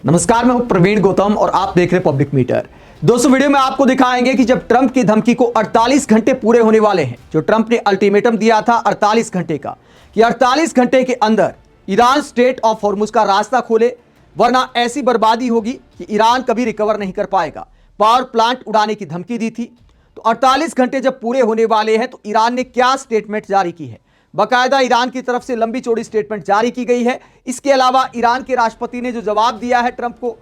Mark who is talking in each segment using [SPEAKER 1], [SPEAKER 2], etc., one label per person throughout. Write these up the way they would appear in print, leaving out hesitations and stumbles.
[SPEAKER 1] नमस्कार, मैं हूं प्रवीण गौतम और आप देख रहे हैं पब्लिक मीटर। दोस्तों, वीडियो में आपको दिखाएंगे कि जब ट्रंप की धमकी को 48 घंटे पूरे होने वाले हैं, जो ट्रंप ने अल्टीमेटम दिया था 48 घंटे का, कि 48 घंटे के अंदर ईरान स्ट्रेट ऑफ हॉर्मुज का रास्ता खोले, वरना ऐसी बर्बादी होगी कि ईरान कभी रिकवर नहीं कर पाएगा। पावर प्लांट उड़ाने की धमकी दी थी। तो 48 घंटे जब पूरे होने वाले हैं तो ईरान ने क्या स्टेटमेंट जारी की है? बाकायदा ईरान की तरफ से लंबी चौड़ी स्टेटमेंट जारी की गई है। इसके अलावा ईरान के राष्ट्रपति ने जो जवाब दिया है ट्रंप को,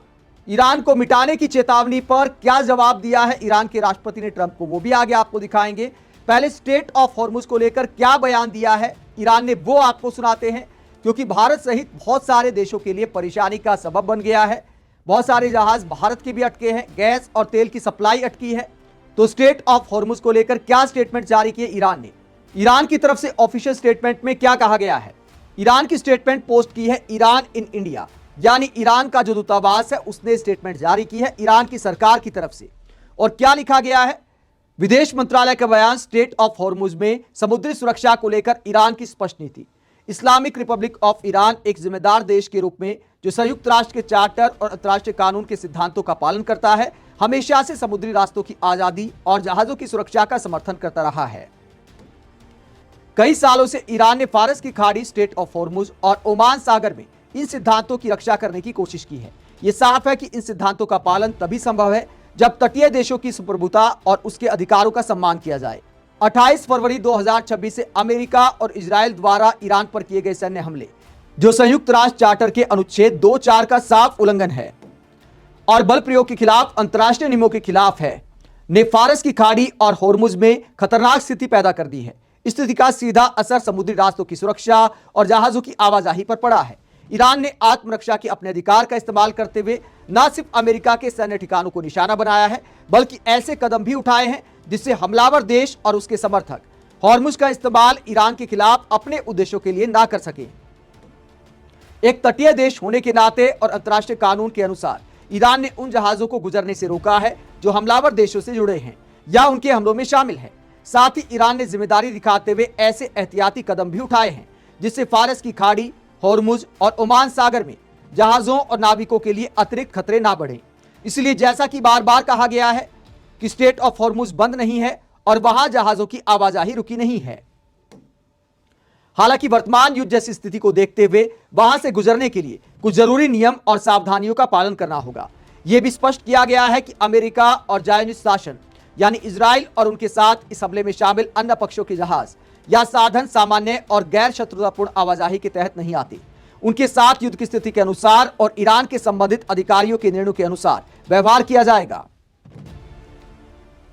[SPEAKER 1] ईरान को मिटाने की चेतावनी पर क्या जवाब दिया है ईरान के राष्ट्रपति ने ट्रंप को, वो भी आगे आपको दिखाएंगे। पहले स्ट्रेट ऑफ हॉर्मुज को लेकर क्या बयान दिया है ईरान ने, वो आपको सुनाते हैं, क्योंकि भारत सहित बहुत सारे देशों के लिए परेशानी का सबब बन गया है। बहुत सारे जहाज भारत के भी अटके हैं, गैस और तेल की सप्लाई अटकी है। तो स्ट्रेट ऑफ हॉर्मुज को लेकर क्या स्टेटमेंट जारी की है ईरान ने? ईरान की तरफ से ऑफिशियल स्टेटमेंट में क्या कहा गया है? ईरान की स्टेटमेंट पोस्ट की है ईरान इन इंडिया, यानी ईरान का जो दूतावास है उसने स्टेटमेंट जारी की है ईरान की सरकार की तरफ से। और क्या लिखा गया है? विदेश मंत्रालय का बयान, स्ट्रेट ऑफ हॉर्मुज में समुद्री सुरक्षा को लेकर ईरान की स्पष्ट नीति। इस्लामिक रिपब्लिक ऑफ ईरान एक जिम्मेदार देश के रूप में जो संयुक्त राष्ट्र के चार्टर और अंतर्राष्ट्रीय कानून के सिद्धांतों का पालन करता है, हमेशा से समुद्री रास्तों की आजादी और जहाजों की सुरक्षा का समर्थन करता रहा है। कई सालों से ईरान ने फारस की खाड़ी, स्ट्रेट ऑफ हॉर्मुज और ओमान सागर में इन सिद्धांतों की रक्षा करने की कोशिश की है। यह साफ है कि इन सिद्धांतों का पालन तभी संभव है जब तटीय देशों की संप्रभुता और उसके अधिकारों का सम्मान किया जाए। 28 फरवरी 2026 से अमेरिका और इजराइल द्वारा ईरान पर किए गए सैन्य हमले, जो संयुक्त राष्ट्र चार्टर के अनुच्छेद 2.4 का साफ उल्लंघन है और बल प्रयोग के खिलाफ अंतर्राष्ट्रीय नियमों के खिलाफ है, ने फारस की खाड़ी और हॉर्मुज में खतरनाक स्थिति पैदा कर दी है। इस स्थिति का सीधा असर समुद्री रास्तों की सुरक्षा और जहाजों की आवाजाही पर पड़ा है। ईरान ने आत्मरक्षा के अपने अधिकार का इस्तेमाल करते हुए न सिर्फ अमेरिका के सैन्य ठिकानों को निशाना बनाया है, बल्कि ऐसे कदम भी उठाए हैं जिससे हमलावर देश और उसके समर्थक हॉर्मुज का इस्तेमाल ईरान के खिलाफ अपने उद्देश्यों के लिए ना कर सके। एक तटीय देश होने के नाते और अंतर्राष्ट्रीय कानून के अनुसार ईरान ने उन जहाजों को गुजरने से रोका है जो हमलावर देशों से जुड़े हैं या उनके हमलों में शामिल हैं। साथ ही ईरान ने जिम्मेदारी दिखाते हुए ऐसे एहतियाती कदम भी उठाए हैं जिससे फारस की खाड़ी, हॉर्मुज और ओमान सागर में जहाजों और नाविकों के लिए अतिरिक्त खतरे ना बढ़े। इसलिए जैसा कि बार बार कहा गया है कि स्ट्रेट ऑफ हॉर्मुज बंद नहीं है और वहां जहाजों की आवाजाही रुकी नहीं है। हालांकि वर्तमान युद्ध जैसी स्थिति को देखते हुए वहां से गुजरने के लिए कुछ जरूरी नियम और सावधानियों का पालन करना होगा। यह भी स्पष्ट किया गया है कि अमेरिका और जायोनिस्ट शासन यानी इजराइल और उनके साथ इस हमले में शामिल अन्य पक्षों के जहाज या साधन सामान्य और गैर शत्रुतापूर्ण आवाजाही के तहत नहीं आते। उनके साथ युद्ध की स्थिति के अनुसार और ईरान के संबंधित अधिकारियों के निर्णयों के अनुसार व्यवहार किया जाएगा।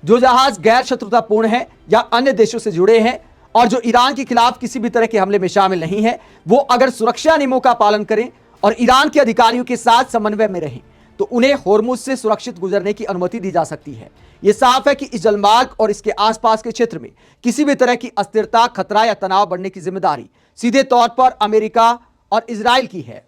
[SPEAKER 1] जो जहाज गैर शत्रुतापूर्ण है या अन्य देशों से जुड़े हैं और जो ईरान के खिलाफ किसी भी तरह के हमले में शामिल नहीं है, वो अगर सुरक्षा नियमों का पालन करें और ईरान के अधिकारियों के साथ समन्वय में रहें तो उन्हें हॉर्मुज से सुरक्षित गुजरने की अनुमति दी जा सकती है। यह साफ है कि इस जलमार्ग और इसके आसपास के क्षेत्र में किसी भी तरह की अस्थिरता, खतरा या तनाव बढ़ने की जिम्मेदारी सीधे तौर पर अमेरिका और इजराइल की है।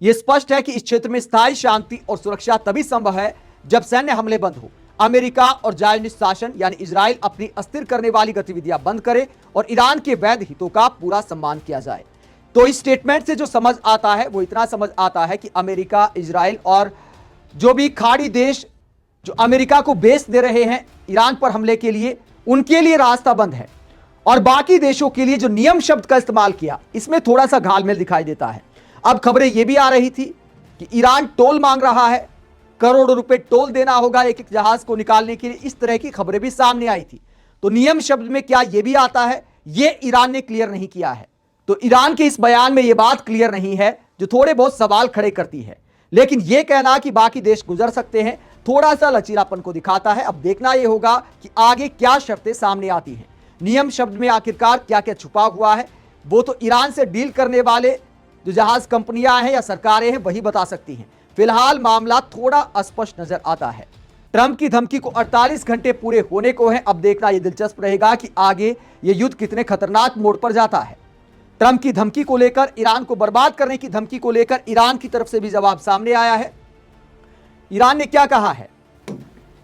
[SPEAKER 1] यह स्पष्ट है कि इस क्षेत्र में स्थायी शांति और सुरक्षा तभी संभव है जब सैन्य हमले बंद हो, अमेरिका और जायोनिस्ट शासन यानी इजराइल अपनी अस्थिर करने वाली गतिविधियां बंद करे और ईरान के वैध हितों का पूरा सम्मान किया जाए। तो इस स्टेटमेंट से जो समझ आता है वो इतना समझ आता है कि अमेरिका, इजराइल और जो भी खाड़ी देश जो अमेरिका को बेस दे रहे हैं ईरान पर हमले के लिए, उनके लिए रास्ता बंद है और बाकी देशों के लिए जो नियम शब्द का इस्तेमाल किया, इसमें थोड़ा सा घालमेल दिखाई देता है। अब खबरें यह भी आ रही थी कि ईरान टोल मांग रहा है, करोड़ों रुपए टोल देना होगा एक एक जहाज को निकालने के लिए। इस तरह की खबरें भी सामने आई थी। तो नियम शब्द में क्या यह भी आता है? यह ईरान ने क्लियर नहीं किया है। तो ईरान के इस बयान में यह बात क्लियर नहीं है, जो थोड़े बहुत सवाल खड़े करती है। लेकिन यह कहना कि बाकी देश गुजर सकते हैं थोड़ा सा लचीलापन को दिखाता है। अब देखना यह होगा कि आगे क्या शर्तें सामने आती हैं। नियम शब्द में आखिरकार क्या क्या छुपा हुआ है, वो तो ईरान से डील करने वाले जो जहाज कंपनियां हैं या सरकारें हैं वही बता सकती हैं। फिलहाल मामला थोड़ा अस्पष्ट नजर आता है। ट्रंप की धमकी को 48 घंटे पूरे होने को है। अब देखना यह दिलचस्प रहेगा कि आगे यह युद्ध कितने खतरनाक मोड़ पर जाता है। ट्रंप की धमकी को लेकर, ईरान को बर्बाद करने की धमकी को लेकर ईरान की तरफ से भी जवाब सामने आया है। ईरान ने क्या कहा है?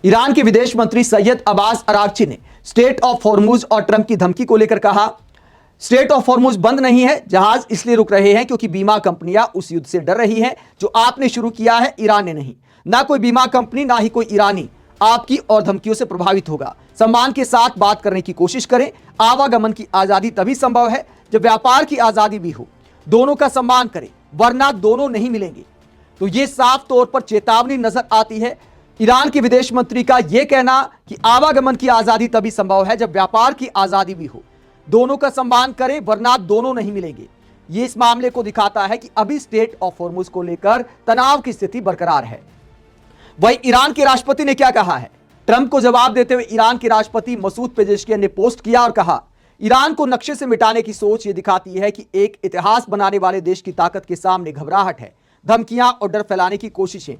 [SPEAKER 1] ईरान के विदेश मंत्री सैयद अब्बास अरागची ने स्ट्रेट ऑफ हॉर्मुज और ट्रंप की धमकी को लेकर कहा, स्ट्रेट ऑफ हॉर्मुज बंद नहीं है, जहाज इसलिए रुक रहे हैं क्योंकि बीमा कंपनियां उस युद्ध से डर रही हैं जो आपने शुरू किया है, ईरान ने नहीं। ना कोई बीमा कंपनी, ना ही कोई ईरानी आपकी और धमकियों से प्रभावित होगा। सम्मान के साथ बात करने की कोशिश करें। आवागमन की आजादी तभी संभव है जब व्यापार की आजादी भी हो। दोनों का सम्मान करें, वरना दोनों नहीं मिलेंगे। तो यह साफ तौर पर चेतावनी नजर आती है ईरान के विदेश मंत्री का यह कहना कि आवागमन की आजादी तभी संभव है जब व्यापार की आजादी भी हो। दोनों का सम्मान करें, वरना दोनों नहीं मिलेंगे। यह इस मामले को दिखाता है कि अभी स्ट्रेट ऑफ हॉर्मुज को लेकर तनाव की स्थिति बरकरार है। वहीं ईरान के राष्ट्रपति ने क्या कहा है? ट्रंप को जवाब देते हुए ईरान के राष्ट्रपति मसूद पेजेश्कियान ने पोस्ट किया और कहा, ईरान को नक्शे से मिटाने की सोच ये दिखाती है कि एक इतिहास बनाने वाले देश की ताकत के सामने घबराहट है। धमकियां और डर फैलाने की कोशिशें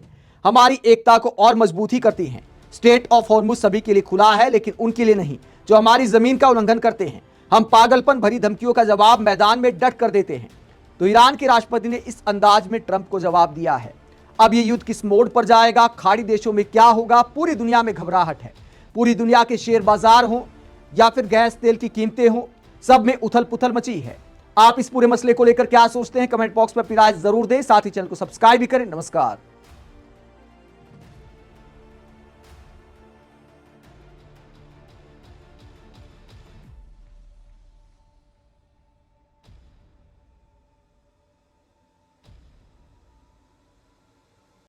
[SPEAKER 1] हमारी एकता को और मजबूती करती हैं। स्ट्रेट ऑफ हॉर्मुज सभी के लिए खुला है, लेकिन उनके लिए नहीं जो हमारी जमीन का उल्लंघन करते हैं। हम पागलपन भरी धमकियों का जवाब मैदान में डट कर देते हैं। तो ईरान के राष्ट्रपति ने इस अंदाज में ट्रंप को जवाब दिया है। अब ये युद्ध किस मोड़ पर जाएगा, खाड़ी देशों में क्या होगा, पूरी दुनिया में घबराहट है। पूरी दुनिया के शेयर बाजार हो या फिर गैस तेल की कीमतें हो, सब में उथल पुथल मची है। आप इस पूरे मसले को लेकर क्या सोचते हैं? कमेंट बॉक्स में अपनी राय जरूर दें। साथ ही चैनल को सब्सक्राइब भी करें। नमस्कार।